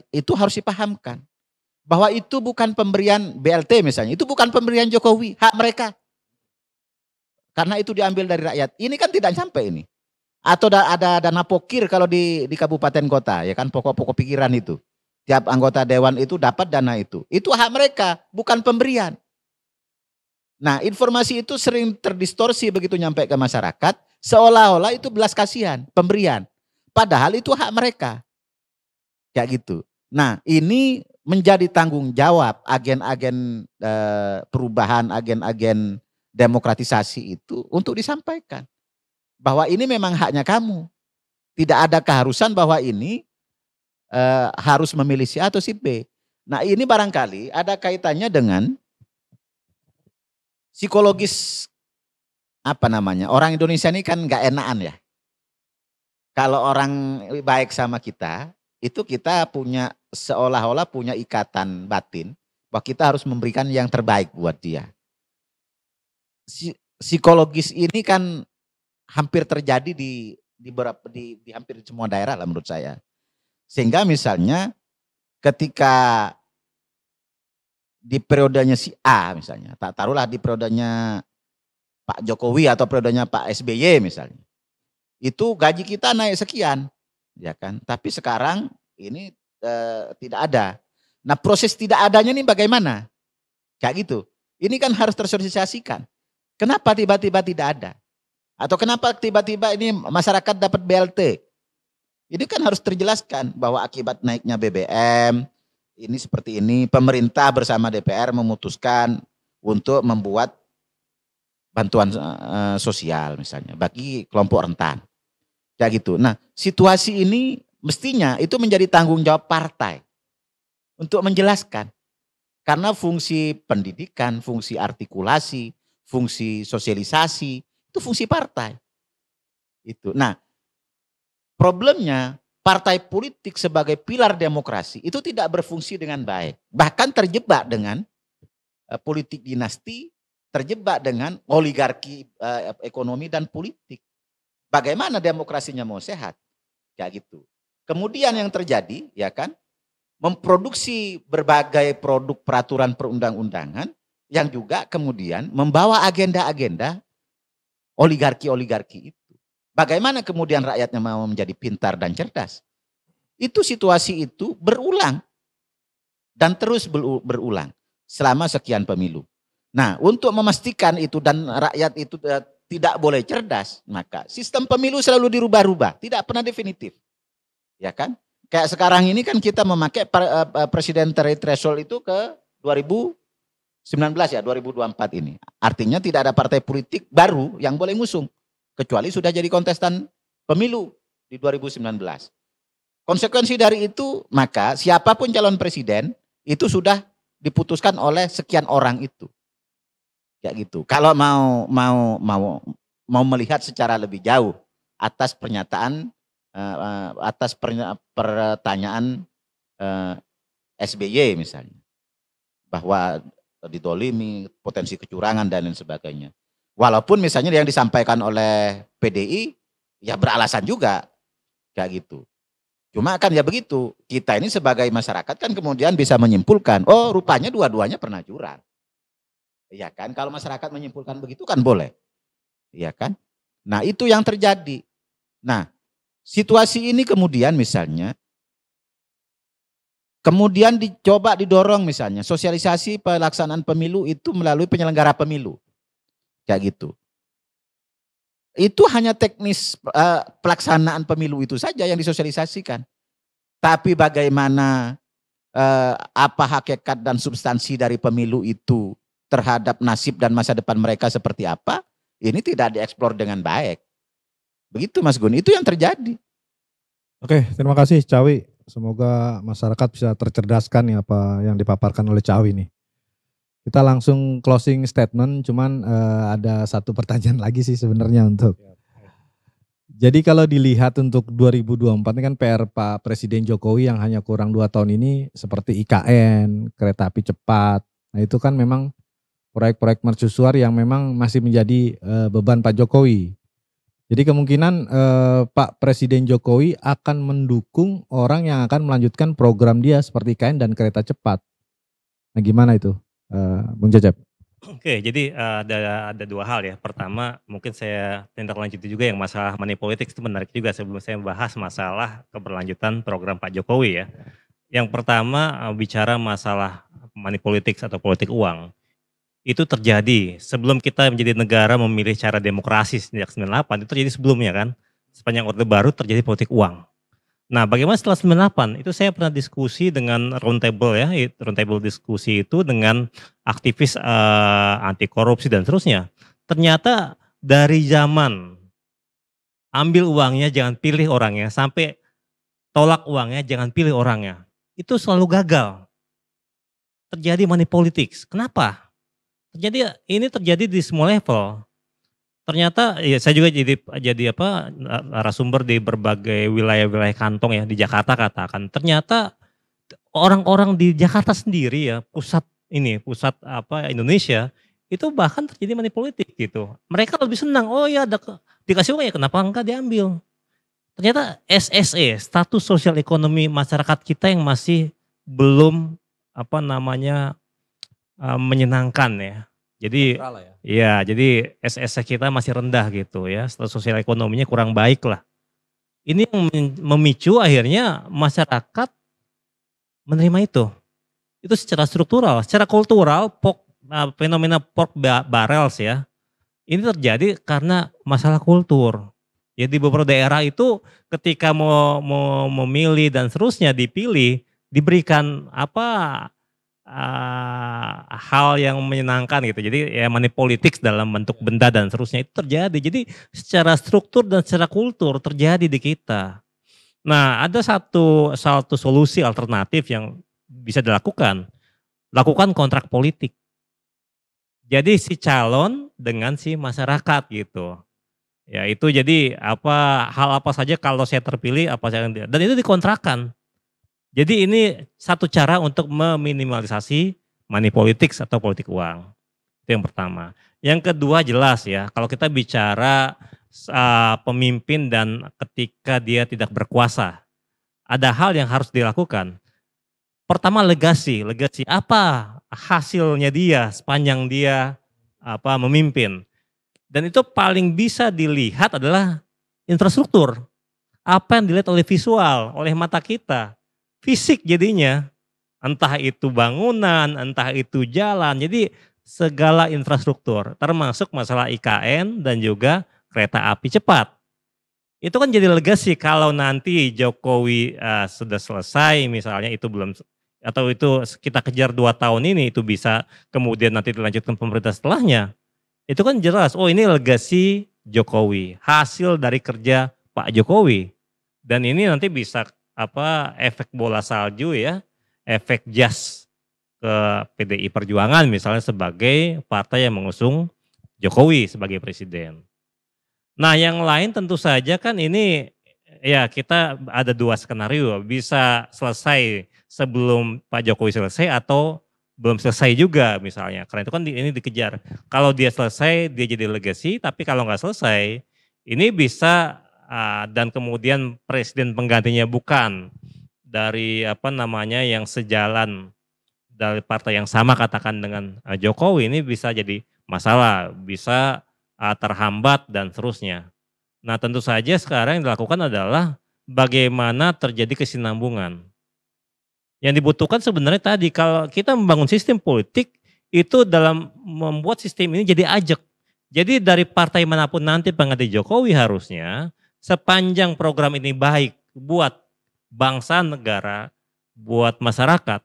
itu harus dipahamkan bahwa itu bukan pemberian BLT misalnya, itu bukan pemberian Jokowi, hak mereka. Karena itu diambil dari rakyat. Ini kan tidak sampai ini. Atau ada dana pokir kalau di kabupaten kota, ya kan, pokok-pokok pikiran itu. Tiap anggota dewan itu dapat dana itu. Itu hak mereka, bukan pemberian. Nah, informasi itu sering terdistorsi begitu nyampe ke masyarakat, seolah-olah itu belas kasihan, pemberian. Padahal itu hak mereka. Kayak gitu. Nah, ini menjadi tanggung jawab agen-agen perubahan, agen-agen demokratisasi itu untuk disampaikan. Bahwa ini memang haknya kamu. Tidak ada keharusan bahwa ini harus memilih si A atau si B. Nah, ini barangkali ada kaitannya dengan psikologis orang Indonesia ini kan gak enakan ya. Kalau orang baik sama kita, itu kita punya seolah-olah punya ikatan batin bahwa kita harus memberikan yang terbaik buat dia. Psikologis ini kan hampir terjadi di hampir di semua daerah lah menurut saya. Sehingga misalnya ketika di periodenya si A misalnya, tak taruhlah di periodenya Pak Jokowi atau periodenya Pak SBY misalnya. Itu gaji kita naik sekian, ya kan? Tapi sekarang ini tidak ada. Nah, proses tidak adanya ini bagaimana? Kayak gitu. Ini kan harus tersosialisasikan. Kenapa tiba-tiba tidak ada? Atau kenapa tiba-tiba ini masyarakat dapat BLT? Ini kan harus terjelaskan bahwa akibat naiknya BBM, ini seperti ini, pemerintah bersama DPR memutuskan untuk membuat bantuan sosial misalnya bagi kelompok rentan. Kayak gitu. Nah, situasi ini mestinya itu menjadi tanggung jawab partai untuk menjelaskan. Karena fungsi pendidikan, fungsi artikulasi, fungsi sosialisasi, itu fungsi partai. Itu. Nah, problemnya partai politik sebagai pilar demokrasi itu tidak berfungsi dengan baik. Bahkan terjebak dengan politik dinasti, terjebak dengan oligarki ekonomi dan politik. Bagaimana demokrasinya mau sehat? Kayak gitu. Kemudian yang terjadi, ya kan, memproduksi berbagai produk peraturan perundang-undangan yang juga kemudian membawa agenda-agenda oligarki-oligarki itu. Bagaimana kemudian rakyatnya mau menjadi pintar dan cerdas? Itu situasi itu berulang dan terus berulang selama sekian pemilu. Nah, untuk memastikan itu dan rakyat itu tidak boleh cerdas, maka sistem pemilu selalu dirubah-rubah, tidak pernah definitif. Ya kan? Kayak sekarang ini kan kita memakai presidential threshold itu ke 2019 ya, 2024 ini. Artinya tidak ada partai politik baru yang boleh ngusung, kecuali sudah jadi kontestan pemilu di 2019. Konsekuensi dari itu, maka siapapun calon presiden itu sudah diputuskan oleh sekian orang itu. Kayak gitu. Kalau mau melihat secara lebih jauh atas pernyataan pertanyaan SBY misalnya, bahwa ditolimi, potensi kecurangan dan lain sebagainya. Walaupun misalnya yang disampaikan oleh PDI ya beralasan juga kayak gitu. Cuma kan ya begitu, kita ini sebagai masyarakat kan kemudian bisa menyimpulkan, oh rupanya dua-duanya pernah curang. Iya kan, kalau masyarakat menyimpulkan begitu kan boleh. Iya kan? Nah, itu yang terjadi. Nah, situasi ini kemudian misalnya kemudian dicoba didorong misalnya sosialisasi pelaksanaan pemilu itu melalui penyelenggara pemilu. Kayak gitu. Itu hanya teknis pelaksanaan pemilu itu saja yang disosialisasikan. Tapi bagaimana apa hakikat dan substansi dari pemilu itu terhadap nasib dan masa depan mereka seperti apa, ini tidak dieksplor dengan baik. Begitu Mas Gun, itu yang terjadi. Oke, terima kasih Cawi. Semoga masyarakat bisa tercerdaskan ya apa yang dipaparkan oleh Cawi nih. Kita langsung closing statement, cuman ada satu pertanyaan lagi sih sebenarnya untuk. Jadi kalau dilihat untuk 2024 ini kan PR Pak Presiden Jokowi yang hanya kurang 2 tahun ini seperti IKN, kereta api cepat. Nah itu kan memang proyek-proyek mercusuar yang memang masih menjadi beban Pak Jokowi. Jadi kemungkinan Pak Presiden Jokowi akan mendukung orang yang akan melanjutkan program dia seperti IKN dan kereta cepat. Nah gimana itu Bung Cecep? Oke, jadi ada dua hal ya. Pertama, mungkin saya tindak lanjuti juga yang masalah money politics itu menarik juga sebelum saya bahas masalah keberlanjutan program Pak Jokowi ya. Yang pertama bicara masalah money politics atau politik uang. Itu terjadi sebelum kita menjadi negara memilih cara demokrasi sejak 98, itu terjadi sebelumnya kan. Sepanjang Orde Baru terjadi politik uang. Nah, bagaimana setelah 98? Itu saya pernah diskusi dengan roundtable ya, roundtable diskusi itu dengan aktivis anti korupsi dan seterusnya. Ternyata dari zaman ambil uangnya jangan pilih orangnya sampai tolak uangnya jangan pilih orangnya. Itu selalu gagal. Terjadi money politics. Kenapa? Ini terjadi di semua level. Ternyata ya saya juga jadi narasumber di berbagai wilayah-wilayah kantong ya di Jakarta katakan. Ternyata orang-orang di Jakarta sendiri ya pusat Indonesia itu bahkan terjadi money politik gitu. Mereka lebih senang, oh ya dikasih uang ya kenapa enggak diambil. Ternyata SSE, status sosial ekonomi masyarakat kita yang masih belum menyenangkan ya. Jadi jadi SSE kita masih rendah gitu ya, status sosial ekonominya kurang baik lah. Ini yang memicu akhirnya masyarakat menerima itu. Itu secara struktural, secara kultural fenomena pork barrels ya. Ini terjadi karena masalah kultur. Ya di beberapa daerah itu ketika mau memilih dan seterusnya dipilih, diberikan hal yang menyenangkan gitu. Jadi ya money politics dalam bentuk benda dan seterusnya itu terjadi. Jadi secara struktur dan secara kultur terjadi di kita. Nah, ada satu solusi alternatif yang bisa dilakukan. Lakukan kontrak politik. Jadi si calon dengan si masyarakat gitu. Ya itu jadi hal apa saja kalau saya terpilih dan itu dikontrakkan. Jadi ini satu cara untuk meminimalisasi money politics atau politik uang. Itu yang pertama. Yang kedua jelas ya, kalau kita bicara pemimpin dan ketika dia tidak berkuasa, ada hal yang harus dilakukan. Pertama legasi apa hasilnya dia sepanjang dia memimpin. Dan itu paling bisa dilihat adalah infrastruktur. apa yang dilihat oleh visual, oleh mata kita. Fisik jadinya, entah itu bangunan, entah itu jalan, jadi segala infrastruktur, termasuk masalah IKN dan juga kereta api cepat. Itu kan jadi legasi kalau nanti Jokowi sudah selesai misalnya itu belum atau itu kita kejar 2 tahun ini itu bisa kemudian nanti dilanjutkan pemerintah setelahnya. Itu kan jelas, oh ini legasi Jokowi, hasil dari kerja Pak Jokowi. Dan ini nanti bisa efek bola salju ya, efek jas ke PDI Perjuangan misalnya sebagai partai yang mengusung Jokowi sebagai presiden. Nah yang lain tentu saja kan ini ya kita ada 2 skenario, bisa selesai sebelum Pak Jokowi selesai atau belum selesai juga misalnya, karena itu kan ini dikejar. Kalau dia selesai dia jadi legacy, tapi kalau nggak selesai ini bisa dan kemudian presiden penggantinya bukan dari yang sejalan dari partai yang sama katakan dengan Jokowi, ini bisa jadi masalah, bisa terhambat dan seterusnya. Nah tentu saja sekarang yang dilakukan adalah bagaimana terjadi kesinambungan. Yang dibutuhkan sebenarnya tadi kalau kita membangun sistem politik itu dalam membuat sistem ini jadi ajak. Jadi dari partai manapun nanti pengganti Jokowi harusnya sepanjang program ini baik buat bangsa negara, buat masyarakat,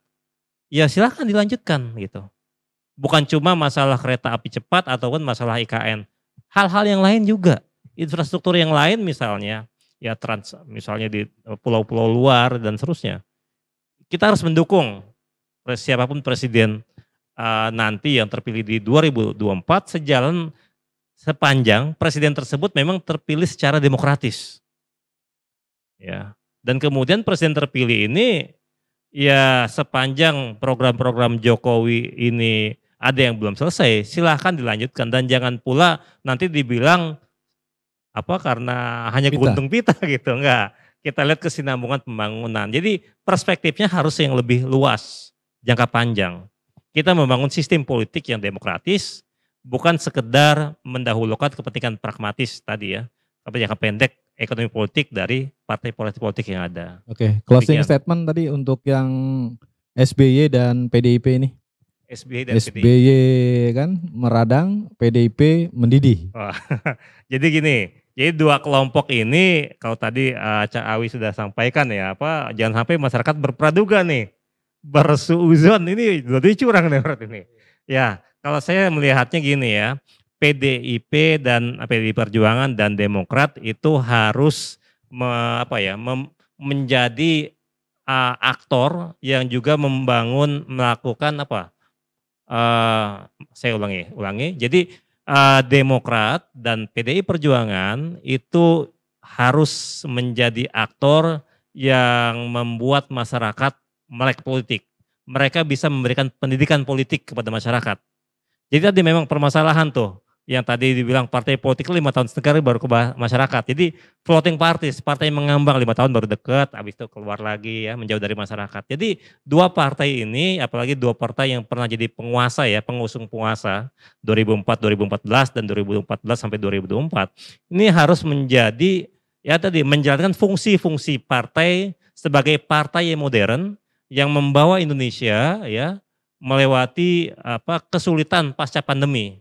ya silahkan dilanjutkan gitu. Bukan cuma masalah kereta api cepat ataupun masalah IKN. Hal-hal yang lain juga, infrastruktur yang lain misalnya, ya misalnya di pulau-pulau luar dan seterusnya. Kita harus mendukung siapapun presiden nanti yang terpilih di 2024 sepanjang presiden tersebut memang terpilih secara demokratis. Ya. Dan kemudian presiden terpilih ini ya sepanjang program-program Jokowi ini ada yang belum selesai, silahkan dilanjutkan dan jangan pula nanti dibilang karena hanya guntung pita gitu, enggak. Kita lihat kesinambungan pembangunan. Jadi perspektifnya harus yang lebih luas, jangka panjang. Kita membangun sistem politik yang demokratis, bukan sekedar mendahulukan kepentingan pragmatis tadi ya, tapi jangka pendek ekonomi politik dari partai politik yang ada. Oke, closing statement tadi untuk yang SBY dan PDIP ini. SBY kan meradang, PDIP mendidih. Jadi gini, jadi 2 kelompok ini kalau tadi Cak Awi sudah sampaikan ya jangan sampai masyarakat berpraduga nih, bersuuzon ini jadi curang nih berarti ini. Ya kalau saya melihatnya gini ya, PDIP dan PDI Perjuangan dan Demokrat itu harus menjadi aktor yang juga melakukan saya ulangi. Jadi Demokrat dan PDI Perjuangan itu harus menjadi aktor yang membuat masyarakat melek politik. Mereka bisa memberikan pendidikan politik kepada masyarakat. Jadi tadi memang permasalahan tuh, yang tadi dibilang partai politik 5 tahun sekali baru ke masyarakat. Jadi floating parties, partai yang mengambang 5 tahun baru dekat, habis itu keluar lagi ya, menjauh dari masyarakat. Jadi 2 partai ini, apalagi 2 partai yang pernah jadi penguasa ya, pengusung penguasa 2004, 2014 dan 2014 sampai 2024. Ini harus menjadi menjalankan fungsi-fungsi partai sebagai partai yang modern yang membawa Indonesia ya melewati kesulitan pasca pandemi.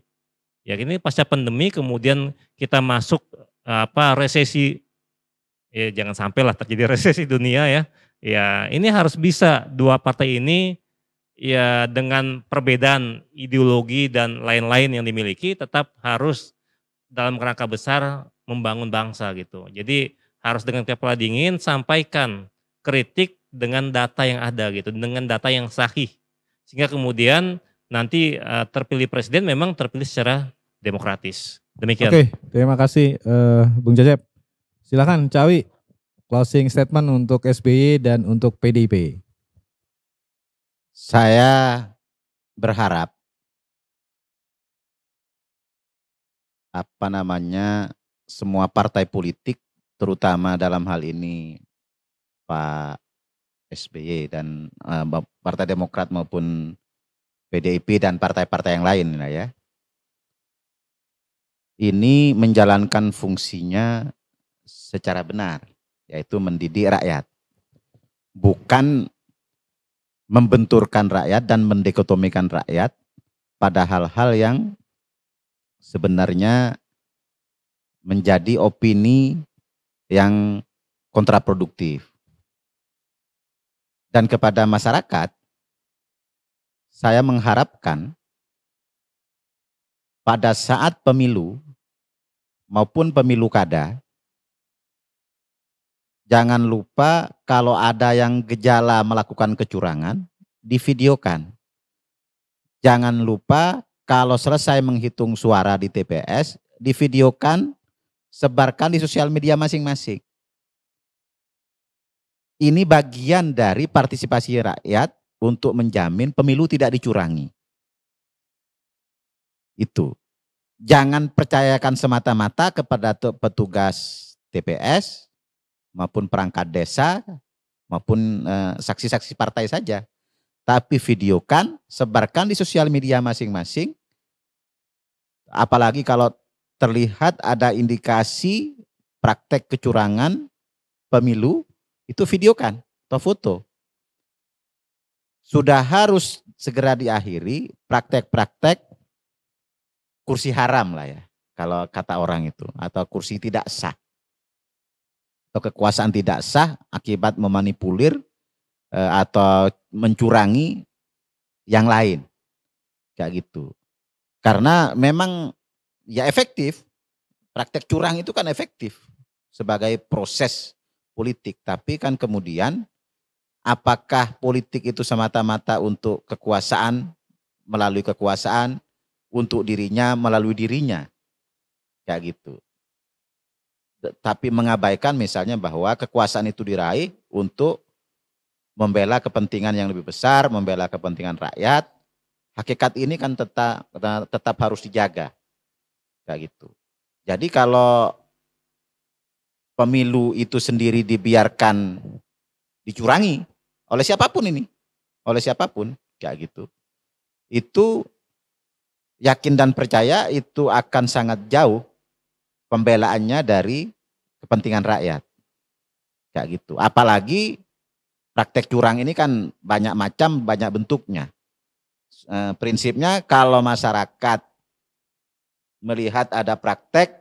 Ya ini pasca pandemi kemudian kita masuk resesi, ya jangan sampailah terjadi resesi dunia ya. Ya ini harus bisa 2 partai ini ya dengan perbedaan ideologi dan lain-lain yang dimiliki tetap harus dalam kerangka besar membangun bangsa gitu. Jadi harus dengan kepala dingin sampaikan kritik dengan data yang ada gitu, dengan data yang sahih. Sehingga kemudian nanti terpilih presiden memang terpilih secara demokratis. Demikian. Oke, terima kasih Bung Cecep. Silakan Cawi, closing statement untuk SBY dan untuk PDIP. Saya berharap semua partai politik terutama dalam hal ini Pak SBY dan Partai Demokrat maupun PDIP dan partai-partai yang lain ya. Ini menjalankan fungsinya secara benar yaitu mendidik rakyat. Bukan membenturkan rakyat dan mendikotomikan rakyat pada hal-hal yang sebenarnya menjadi opini yang kontraproduktif. Dan kepada masyarakat, saya mengharapkan pada saat pemilu maupun pemilu kada, jangan lupa kalau ada yang gejala melakukan kecurangan, divideokan. Jangan lupa kalau selesai menghitung suara di TPS, divideokan, sebarkan di sosial media masing-masing. Ini bagian dari partisipasi rakyat untuk menjamin pemilu tidak dicurangi. Itu. Jangan percayakan semata-mata kepada petugas TPS maupun perangkat desa maupun saksi-saksi partai saja. Tapi videokan, sebarkan di sosial media masing-masing. Apalagi kalau terlihat ada indikasi praktek kecurangan pemilu, itu videokan atau foto. Sudah harus segera diakhiri praktek-praktek kursi haram lah ya, kalau kata orang itu, atau kursi tidak sah. Atau kekuasaan tidak sah akibat memanipulir atau mencurangi yang lain. Kayak gitu. Karena memang ya efektif, praktek curang itu kan efektif sebagai proses politik, tapi kan kemudian apakah politik itu semata-mata untuk kekuasaan, melalui kekuasaan, untuk dirinya, melalui dirinya, kayak gitu. Tapi mengabaikan misalnya bahwa kekuasaan itu diraih untuk membela kepentingan yang lebih besar, membela kepentingan rakyat. Hakikat ini kan tetap harus dijaga, kayak gitu. Jadi kalau pemilu itu sendiri dibiarkan dicurangi oleh siapapun ini, oleh siapapun, kayak gitu. Itu yakin dan percaya itu akan sangat jauh pembelaannya dari kepentingan rakyat, kayak gitu. Apalagi praktek curang ini kan banyak macam, banyak bentuknya. Prinsipnya kalau masyarakat melihat ada praktek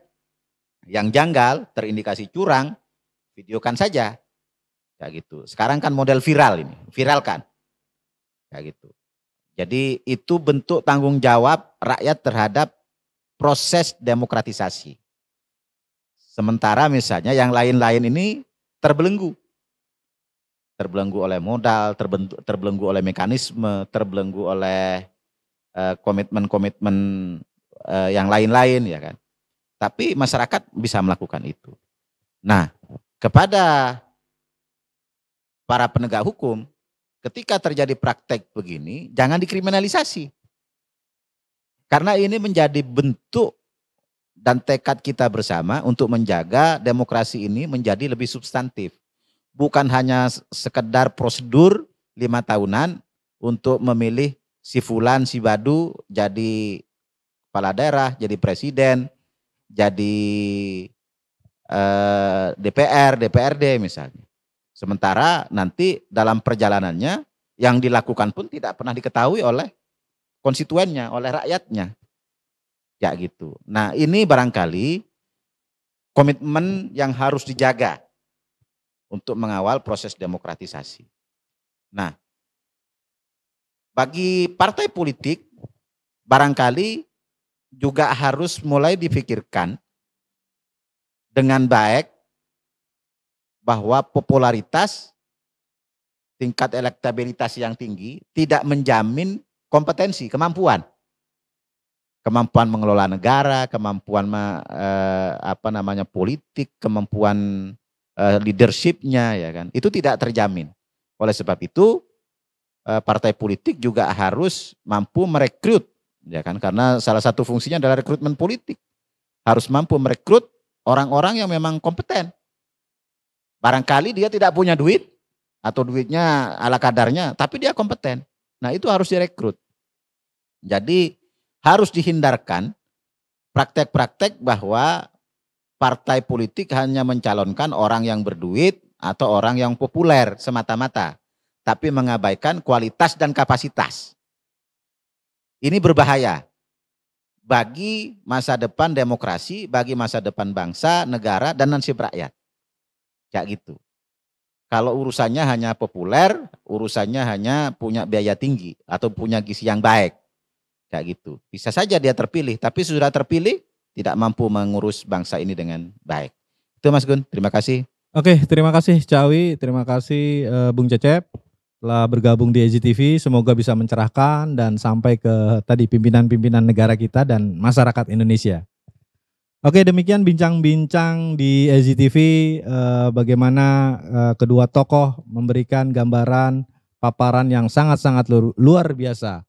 yang janggal, terindikasi curang, videokan saja. Kayak gitu. Sekarang kan model viral ini, viralkan. Kayak gitu. Jadi itu bentuk tanggung jawab rakyat terhadap proses demokratisasi. Sementara misalnya yang lain-lain ini terbelenggu. Terbelenggu oleh modal, terbelenggu oleh mekanisme, terbelenggu oleh komitmen-komitmen yang lain-lain ya kan. Tapi masyarakat bisa melakukan itu. Nah, kepada para penegak hukum, ketika terjadi praktek begini, jangan dikriminalisasi. Karena ini menjadi bentuk dan tekad kita bersama untuk menjaga demokrasi ini menjadi lebih substantif. Bukan hanya sekedar prosedur 5 tahunan untuk memilih si fulan, si badu jadi kepala daerah, jadi presiden, jadi DPR, DPRD misalnya. Sementara nanti dalam perjalanannya yang dilakukan pun tidak pernah diketahui oleh konstituennya, oleh rakyatnya. Ya gitu. Nah ini barangkali komitmen yang harus dijaga untuk mengawal proses demokratisasi. Nah bagi partai politik barangkali juga harus mulai dipikirkan dengan baik bahwa popularitas, tingkat elektabilitas yang tinggi tidak menjamin kompetensi, kemampuan mengelola negara, kemampuan politik, kemampuan leadershipnya ya kan, itu tidak terjamin. Oleh sebab itu partai politik juga harus mampu merekrut ya kan, karena salah satu fungsinya adalah rekrutmen politik, harus mampu merekrut orang-orang yang memang kompeten. Barangkali dia tidak punya duit atau duitnya ala kadarnya, tapi dia kompeten. Nah itu harus direkrut. Jadi harus dihindarkan praktek-praktek bahwa partai politik hanya mencalonkan orang yang berduit atau orang yang populer semata-mata, tapi mengabaikan kualitas dan kapasitas. Ini berbahaya bagi masa depan demokrasi, bagi masa depan bangsa, negara, dan nasib rakyat. Kayak gitu. Kalau urusannya hanya populer, urusannya hanya punya biaya tinggi atau punya gizi yang baik. Kayak gitu. Bisa saja dia terpilih, tapi sudah terpilih tidak mampu mengurus bangsa ini dengan baik. Itu Mas Gun, terima kasih. Oke, terima kasih Cawi, terima kasih Bung Cecep telah bergabung di EZTV. Semoga bisa mencerahkan dan sampai ke tadi pimpinan-pimpinan negara kita dan masyarakat Indonesia. Oke, demikian bincang-bincang di EZTV bagaimana kedua tokoh memberikan gambaran paparan yang sangat-sangat luar biasa.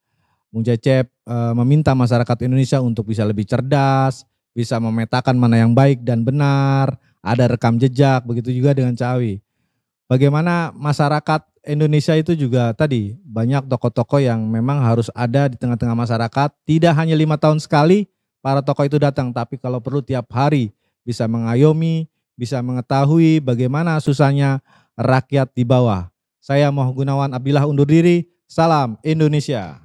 Bung Cecep meminta masyarakat Indonesia untuk bisa lebih cerdas, bisa memetakan mana yang baik dan benar, ada rekam jejak, begitu juga dengan Cawi. Bagaimana masyarakat Indonesia itu juga tadi banyak tokoh-tokoh yang memang harus ada di tengah-tengah masyarakat, tidak hanya 5 tahun sekali para tokoh itu datang, tapi kalau perlu tiap hari bisa mengayomi, bisa mengetahui bagaimana susahnya rakyat di bawah. Saya Moh Gunawan Abdillah undur diri, salam Indonesia.